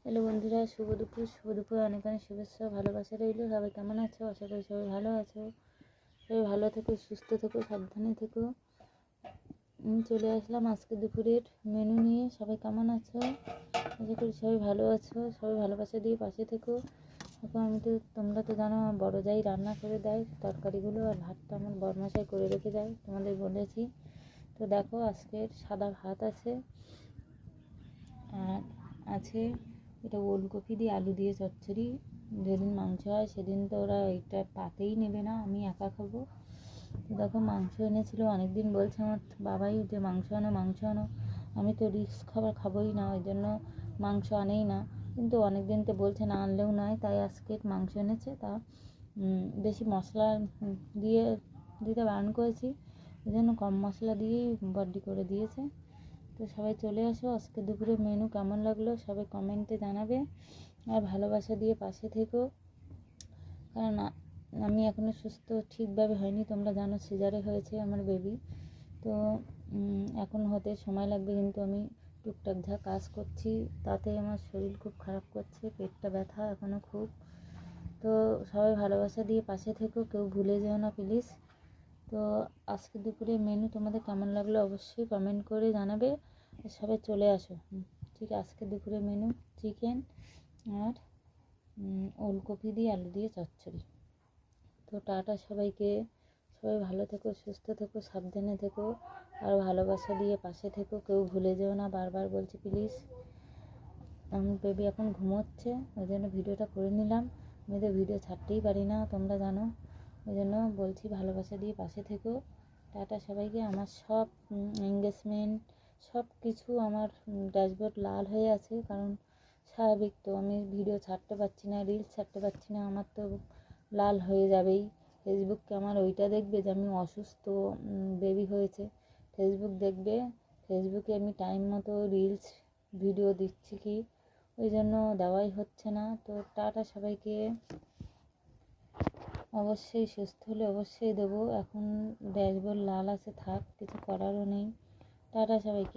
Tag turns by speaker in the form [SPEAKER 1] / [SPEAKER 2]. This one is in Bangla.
[SPEAKER 1] হ্যালো বন্ধুরা, শুভ দুপুর অনেক অনেক শুভেচ্ছা ভালোবাসা রইল। সবাই কেমন আছো? আশা করি সবাই ভালো আছো। সবাই ভালো থেকো, সুস্থ থেকো, সাবধানে থেকো। চলে আসলাম আজকে দুপুরের মেনু নিয়ে। সবাই কেমন আছো? আশা করি সবাই ভালো আছো। সবাই ভালোবাসা দিয়ে পাশে থেকো। এখন তোমরা তো জানো আমার বড় যাই রান্না করে দেয় তরকারিগুলো, আর ভাতটা আমার বড়মশাই করে রেখে দেয়, তোমাদের বলেছি। তো দেখো, আজকের সাদা ভাত আছে, আর আছে এটা ওলকপি দিয়ে আলু দিয়ে চচ্চড়ি। যেদিন মাংস হয় সেদিন তো ওরা এটা পাতেই নেবে না, আমি একা খাবো। তো দেখো, মাংস এনেছিল। অনেক দিন বলছে আমার বাবাই যে মাংস আনো। আমি তো রিস্ক খাবার খাবোই না, ওই জন্য মাংস আনেই না। কিন্তু অনেক দিন তো বলছে না আনলেও নয়, তাই আজকে মাংস এনেছে। তা বেশি মশলা দিয়ে দিতে বারণ করেছি, ওই জন্য কম মশলা দিয়েই বড্ডি করে দিয়েছে। তো সবাই চলে আসো। আজকে দুপুরে মেনু কেমন লাগলো সবাই কমেন্টে জানাবে, আর ভালোবাসা দিয়ে পাশে থেকো। কারণ আমি এখনও সুস্থ ঠিকভাবে হয়নি, তোমরা জানো সিজারে হয়েছে আমার বেবি। তো এখন হতে সময় লাগবে, কিন্তু আমি টুকটাক যা কাজ করছি তাতে আমার শরীর খুব খারাপ করছে, পেটটা ব্যথা এখনও খুব। তো সবাই ভালোবাসা দিয়ে পাশে থেকো, কেউ ভুলে যেও না প্লিজ। তো আজকে দুপুরে মেনু তোমাদের কেমন লাগলো অবশ্যই কমেন্ট করে জানাবে। সবাই চলে আসো। ঠিক আজকে দুপুরে মেনু চিকেন আর ওলকপি দিয়ে আলু দিয়ে চচ্চড়ি। তো টাটা সবাইকে। সবাই ভালো থেকো, সুস্থ থেকো, সাবধানে থেকো, আর ভালোবাসা দিয়ে পাশে থেকো, কেউ ভুলে যেও না, বারবার বলছি প্লিজ। আমার বেবি এখন ঘুমোচ্ছে, ওই জন্য ভিডিওটা করে নিলাম। আমি তো ভিডিও ছাড়তেই পারি না, তোমরা জানো, ওই জন্য বলছি ভালোবাসা দিয়ে পাশে থেকো। টাটা সবাইকে। আমার সব এঙ্গেজমেন্ট সব কিছু আমার ড্যাশবোর্ড লাল হয়ে আছে, কারণ স্বাভাবিক তো, আমি ভিডিও ছাড়তে পারছি না, রিলস ছাড়তে পারছি না, আমার তো লাল হয়ে যাবেই। ফেসবুককে আমার ওইটা দেখবে যে আমি অসুস্থ, বেবি হয়েছে, ফেসবুক দেখবে। ফেসবুকে আমি টাইম মতো রিলস ভিডিও দিচ্ছি কি, ওই জন্য দেওয়াই হচ্ছে না। তো টাটা সবাইকে। অবশ্যই সুস্থ হলে অবশ্যই দেবো, এখন ড্যাশবোর্ড লাল আছে, থাক, কিছু করারও নেই। টাটা সবাইকে।